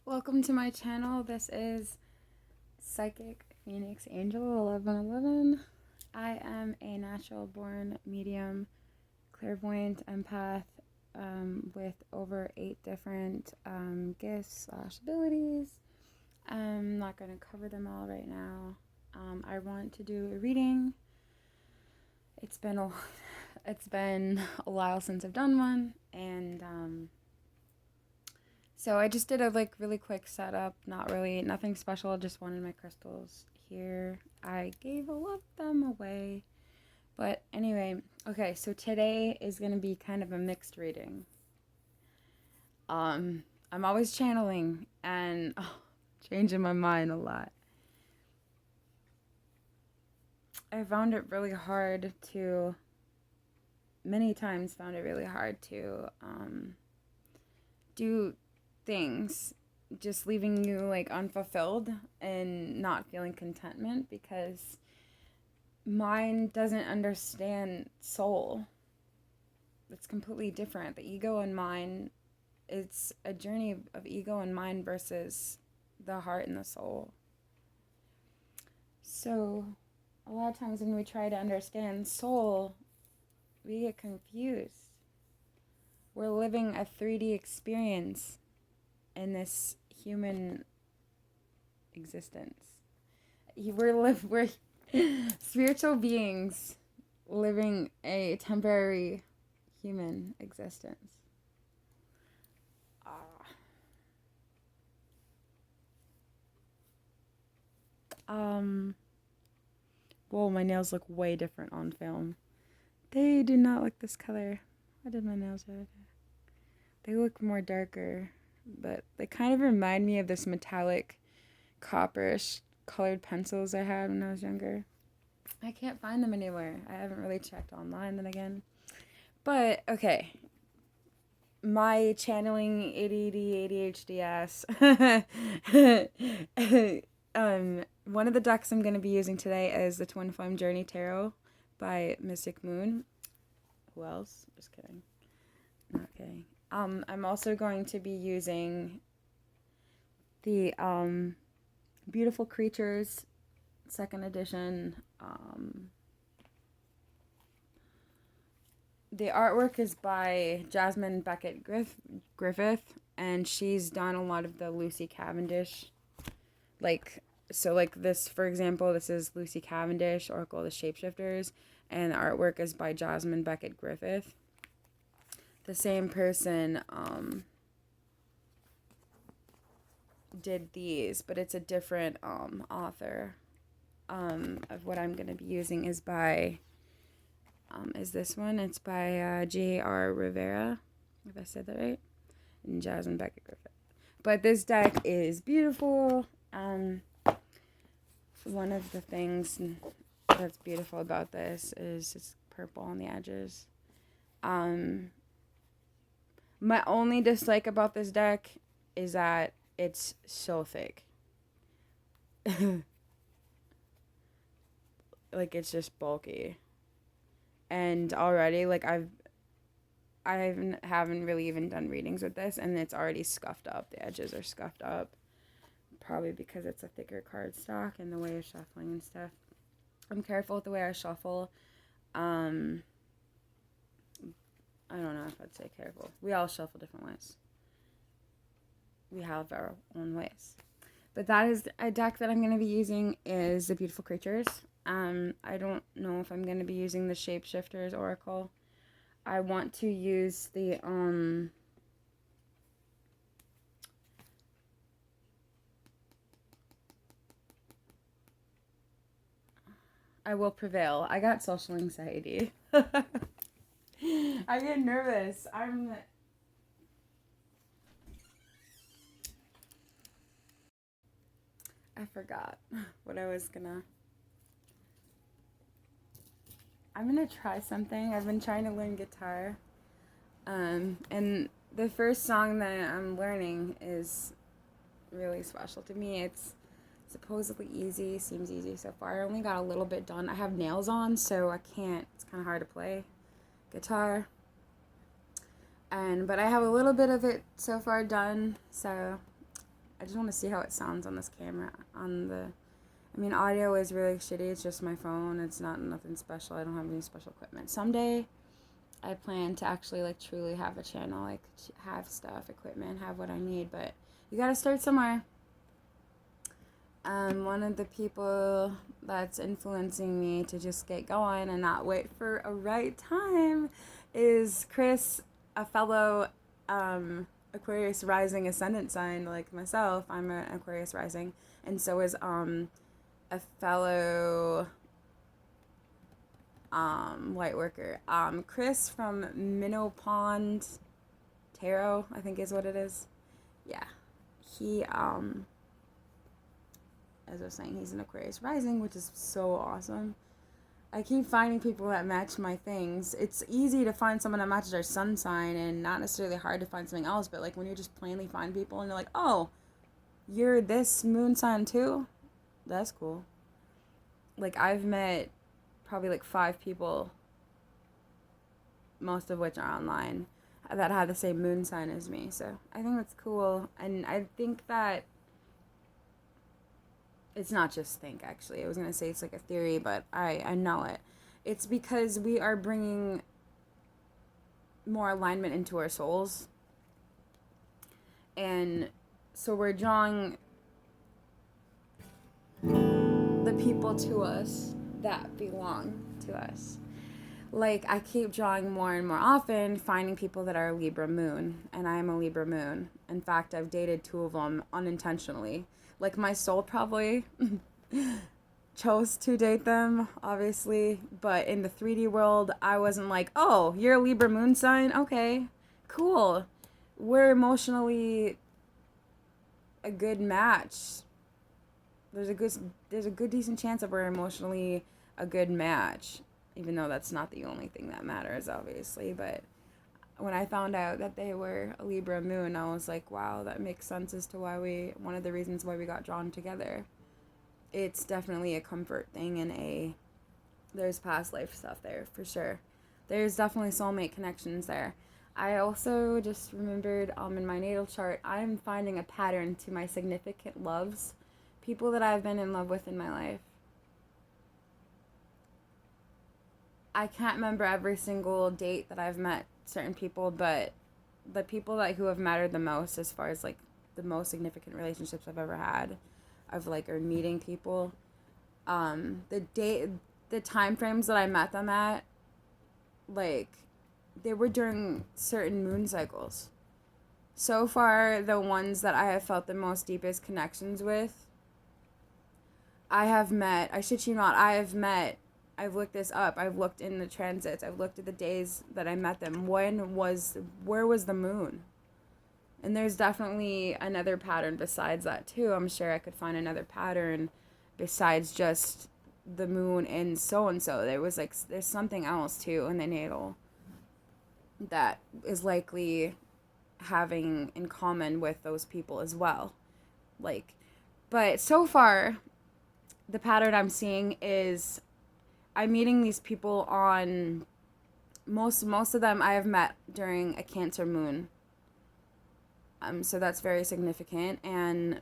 Welcome to my channel. This is Psychic Phoenix Angel 1111. I am a natural born medium, clairvoyant empath with over 8 different gifts/abilities. I'm not going to cover them all right now. I want to do a reading. It's been a while since I've done one, and so I just did a really quick setup, nothing special, just wanted my crystals here. I gave all of them away. But anyway, okay, so today is going to be kind of a mixed reading. I'm always channeling and changing my mind a lot. Many times found it really hard to do things, just leaving you unfulfilled and not feeling contentment, because mind doesn't understand soul. It's completely different. The ego and mind, it's a journey of ego and mind versus the heart and the soul. So a lot of times when we try to understand soul, we get confused. We're living a 3D experience in this human existence. We're spiritual beings living a temporary human existence. Whoa, my nails look way different on film. They do not look this color. I did my nails the other day. They look more darker, but they kind of remind me of this metallic, copperish colored pencils I had when I was younger. I can't find them anywhere. I haven't really checked online then again. But, okay. My channeling ADD, ADHD ass. One of the decks I'm going to be using today is the Twin Flame Journey Tarot by Mystic Moon. Who else? Just kidding. Not kidding. I'm also going to be using the Beautiful Creatures 2nd edition. The artwork is by Jasmine Beckett Griffith, and she's done a lot of the Lucy Cavendish. This, for example, this is Lucy Cavendish, Oracle of the Shapeshifters, and the artwork is by Jasmine Beckett Griffith. The same person did these, but it's a different author. Of what I'm going to be using is this one. It's by J.R. Rivera, if I said that right, and Jasmine Beckett Griffith. But this deck is beautiful. One of the things that's beautiful about this is it's purple on the edges. My only dislike about this deck is that it's so thick. It's just bulky. And already, I haven't really even done readings with this, and it's already scuffed up. The edges are scuffed up. Probably because it's a thicker cardstock and the way of shuffling and stuff. I'm careful with the way I shuffle. I don't know if I'd say careful. We all shuffle different ways. We have our own ways. But that is a deck that I'm going to be using is the Beautiful Creatures. I don't know if I'm going to be using the Shapeshifters Oracle. I want to use the I Will Prevail. I got social anxiety. I get nervous. I forgot what I was gonna... I'm gonna try something. I've been trying to learn guitar. And the first song that I'm learning is really special to me. It's supposedly easy, seems easy so far. I only got a little bit done. I have nails on, so I can't, it's kind of hard to play guitar. But I have a little bit of it so far done, so I just want to see how it sounds on this camera. I mean, audio is really shitty. It's just my phone. It's not nothing special. I don't have any special equipment. Someday, I plan to actually, like, truly have a channel, like, have stuff, equipment, have what I need, but you gotta start somewhere. One of the people that's influencing me to just get going and not wait for a right time is Chris, a fellow Aquarius rising ascendant sign like myself. I'm an Aquarius rising, and so is a fellow light worker. Chris from Minnow Pond Tarot, I think is what it is. Yeah. He as I was saying, he's an Aquarius rising, which is so awesome. I keep finding people that match my things. It's easy to find someone that matches our sun sign and not necessarily hard to find something else, but like when you just plainly find people and you're like, oh, you're this moon sign too? That's cool. Like, I've met probably like 5 people, most of which are online, that have the same moon sign as me. So I think that's cool. And I think that it's not just think, actually. I was going to say it's like a theory, but I know it. It's because we are bringing more alignment into our souls. And so we're drawing the people to us that belong to us. Like, I keep drawing more and more often, finding people that are Libra moon, and I am a Libra moon. In fact, I've dated 2 of them unintentionally. Like, my soul probably chose to date them, obviously, but in the 3D world, I wasn't like, oh, you're a Libra moon sign? Okay, cool. We're emotionally a good match. There's a good decent chance that we're emotionally a good match, even though that's not the only thing that matters, obviously. But when I found out that they were a Libra moon, I was like, wow, that makes sense as to one of the reasons why we got drawn together. It's definitely a comfort thing, and there's past life stuff there for sure. There's definitely soulmate connections there. I also just remembered in my natal chart, I'm finding a pattern to my significant loves, people that I've been in love with in my life. I can't remember every single date that I've met certain people, but the people who have mattered the most, as far as like the most significant relationships I've ever had, or meeting people, the time frames that I met them at, like, they were during certain moon cycles. So far, the ones that I have felt the most deepest connections with, I shit you not, I've looked this up. I've looked in the transits. I've looked at the days that I met them. Where was the moon? And there's definitely another pattern besides that too. I'm sure I could find another pattern besides just the moon and so. There's something else too in the natal that is likely having in common with those people as well. Like, but so far, the pattern I'm seeing is I'm meeting these people on most of them I have met during a Cancer moon. So that's very significant. And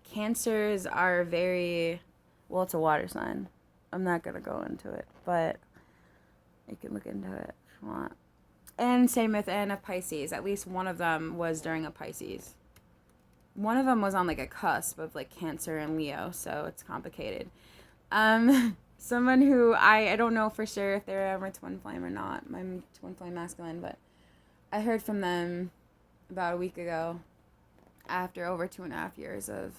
Cancers are very, well, it's a water sign. I'm not gonna go into it, but you can look into it if you want. And same with a Pisces. At least one of them was during a Pisces. One of them was on like a cusp of like Cancer and Leo, so it's complicated. Someone who I don't know for sure if they're ever twin flame or not. My twin flame masculine, but I heard from them about a week ago after over 2.5 years of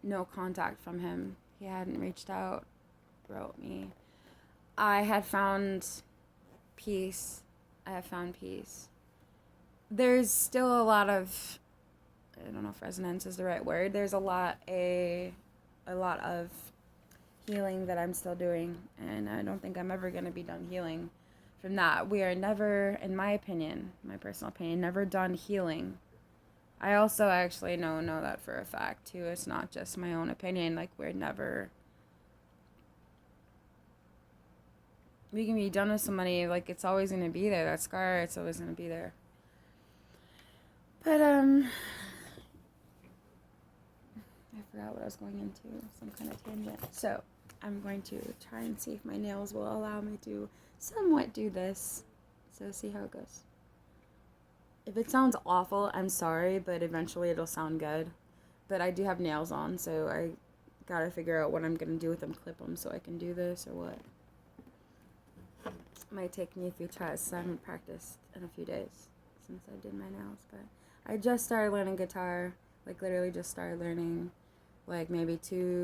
no contact from him. He hadn't reached out, wrote me. I had found peace. I have found peace. There's still a lot of, I don't know if resonance is the right word. There's a lot of healing that I'm still doing, and I don't think I'm ever going to be done healing from that. We are never, in my opinion, my personal opinion, never done healing. I also actually know that for a fact too. It's not just my own opinion. Like, we can be done with somebody, like, it's always going to be there. That scar, it's always going to be there. But I forgot what I was going into, some kind of tangent. So, I'm going to try and see if my nails will allow me to somewhat do this. So, see how it goes. If it sounds awful, I'm sorry, but eventually it'll sound good. But I do have nails on, so I gotta figure out what I'm gonna do with them, clip them so I can do this or what. Might take me a few tries, so I haven't practiced in a few days since I did my nails, but I just started learning guitar, like literally just started learning, like maybe